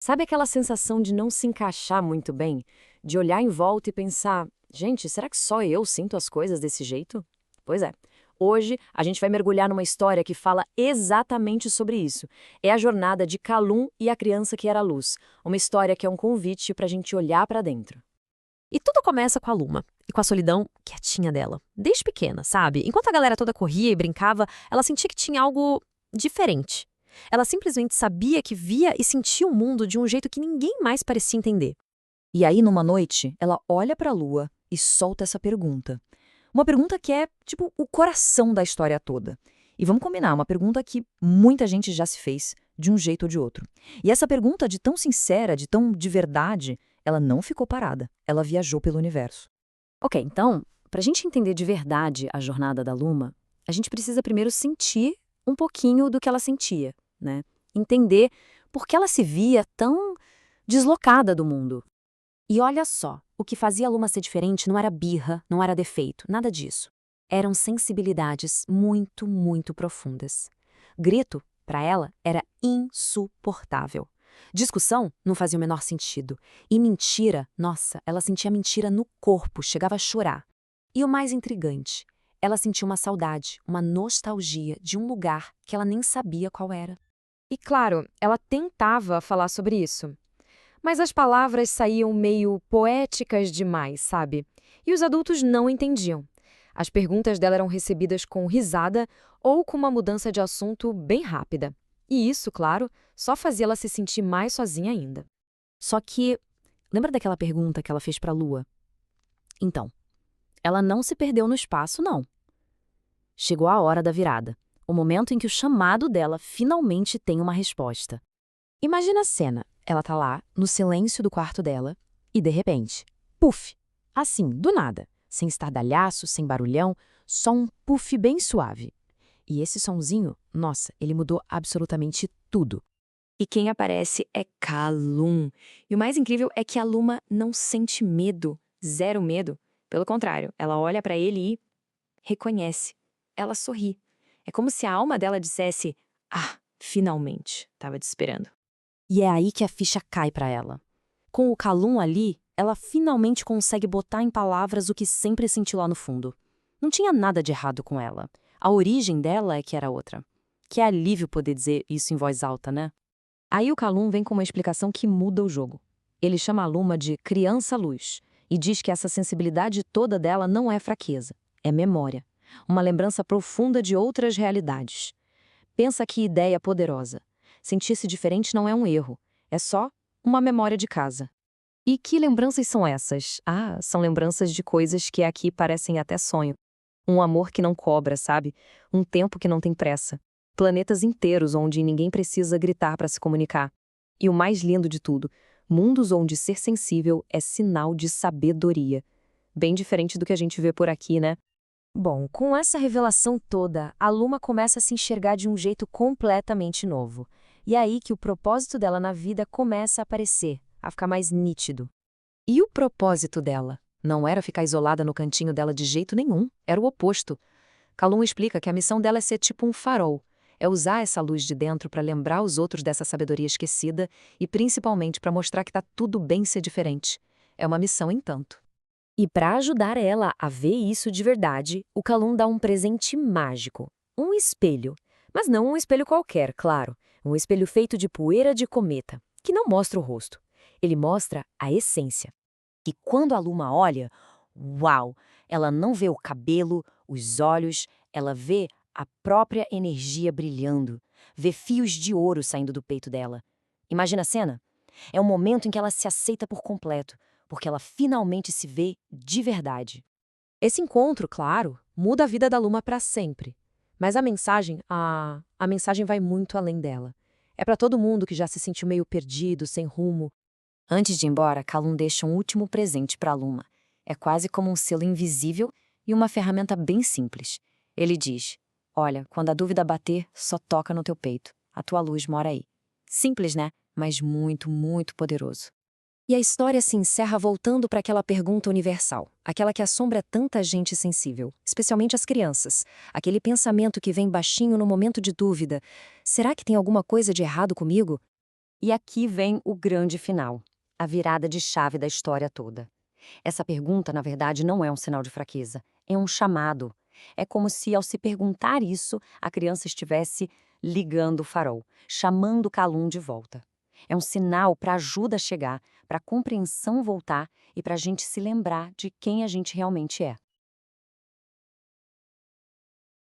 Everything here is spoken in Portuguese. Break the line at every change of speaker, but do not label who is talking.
Sabe aquela sensação de não se encaixar muito bem? De olhar em volta e pensar, gente, será que só eu sinto as coisas desse jeito? Pois é. Hoje a gente vai mergulhar numa história que fala exatamente sobre isso. É a jornada de Kalum e a criança que era luz. Uma história que é um convite para a gente olhar para dentro.
E tudo começa com a Luma, e com a solidão quietinha dela. Desde pequena, sabe? Enquanto a galera toda corria e brincava, ela sentia que tinha algo diferente. Ela simplesmente sabia que via e sentia o mundo de um jeito que ninguém mais parecia entender.
E aí, numa noite, ela olha para a lua e solta essa pergunta. Uma pergunta que é, tipo, o coração da história toda. E vamos combinar, uma pergunta que muita gente já se fez, de um jeito ou de outro. E essa pergunta, de tão sincera, de tão de verdade, ela não ficou parada. Ela viajou pelo universo.
Ok, então, para a gente entender de verdade a jornada da Luma, a gente precisa primeiro sentir um pouquinho do que ela sentia, né? Entender por que ela se via tão deslocada do mundo. E olha só, o que fazia a Luma ser diferente não era birra, não era defeito, nada disso. Eram sensibilidades muito, muito profundas. Grito, para ela, era insuportável. Discussão não fazia o menor sentido. E mentira, nossa, ela sentia mentira no corpo, chegava a chorar. E o mais intrigante, ela sentia uma saudade, uma nostalgia de um lugar que ela nem sabia qual era.
E claro, ela tentava falar sobre isso. Mas as palavras saíam meio poéticas demais, sabe? E os adultos não entendiam. As perguntas dela eram recebidas com risada ou com uma mudança de assunto bem rápida. E isso, claro, só fazia ela se sentir mais sozinha ainda.
Só que, lembra daquela pergunta que ela fez para a Lua? Então, ela não se perdeu no espaço, não. Chegou a hora da virada, o momento em que o chamado dela finalmente tem uma resposta. Imagina a cena, ela tá lá, no silêncio do quarto dela, e de repente, puf! Assim, do nada, sem estardalhaço, sem barulhão, só um puff bem suave. E esse sonzinho, nossa, ele mudou absolutamente tudo.
E quem aparece é Kalum. E o mais incrível é que a Luma não sente medo, zero medo. Pelo contrário, ela olha pra ele e reconhece. Ela sorri. É como se a alma dela dissesse: "Ah, finalmente, tava te esperando."
E é aí que a ficha cai para ela. Com o Kalum ali, ela finalmente consegue botar em palavras o que sempre sentiu lá no fundo. Não tinha nada de errado com ela. A origem dela é que era outra. Que alívio poder dizer isso em voz alta, né? Aí o Kalum vem com uma explicação que muda o jogo. Ele chama a Luma de criança-luz e diz que essa sensibilidade toda dela não é fraqueza, é memória. Uma lembrança profunda de outras realidades. Pensa que ideia poderosa. Sentir-se diferente não é um erro, é só uma memória de casa. E que lembranças são essas? Ah, são lembranças de coisas que aqui parecem até sonho. Um amor que não cobra, sabe? Um tempo que não tem pressa. Planetas inteiros onde ninguém precisa gritar para se comunicar. E o mais lindo de tudo, mundos onde ser sensível é sinal de sabedoria. Bem diferente do que a gente vê por aqui, né? Bom, com essa revelação toda, a Luma começa a se enxergar de um jeito completamente novo. E é aí que o propósito dela na vida começa a aparecer, a ficar mais nítido. E o propósito dela? Não era ficar isolada no cantinho dela de jeito nenhum, era o oposto. Kalum explica que a missão dela é ser tipo um farol, é usar essa luz de dentro para lembrar os outros dessa sabedoria esquecida e principalmente para mostrar que tá tudo bem ser diferente. É uma missão em tanto. E para ajudar ela a ver isso de verdade, o Kalum dá um presente mágico, um espelho. Mas não um espelho qualquer, claro, um espelho feito de poeira de cometa, que não mostra o rosto. Ele mostra a essência. E quando a Luma olha, uau! Ela não vê o cabelo, os olhos, ela vê a própria energia brilhando. Vê fios de ouro saindo do peito dela. Imagina a cena? É um momento em que ela se aceita por completo, porque ela finalmente se vê de verdade. Esse encontro, claro, muda a vida da Luma para sempre. Mas a mensagem, a mensagem vai muito além dela. É para todo mundo que já se sentiu meio perdido, sem rumo. Antes de ir embora, Kalum deixa um último presente para a Luma. É quase como um selo invisível e uma ferramenta bem simples. Ele diz: "Olha, quando a dúvida bater, só toca no teu peito. A tua luz mora aí." Simples, né? Mas muito, muito poderoso. E a história se encerra voltando para aquela pergunta universal, aquela que assombra tanta gente sensível, especialmente as crianças. Aquele pensamento que vem baixinho no momento de dúvida: será que tem alguma coisa de errado comigo? E aqui vem o grande final, a virada de chave da história toda. Essa pergunta, na verdade, não é um sinal de fraqueza, é um chamado. É como se, ao se perguntar isso, a criança estivesse ligando o farol, chamando Kalum de volta. É um sinal para ajuda a chegar, para a compreensão voltar e para a gente se lembrar de quem a gente realmente é.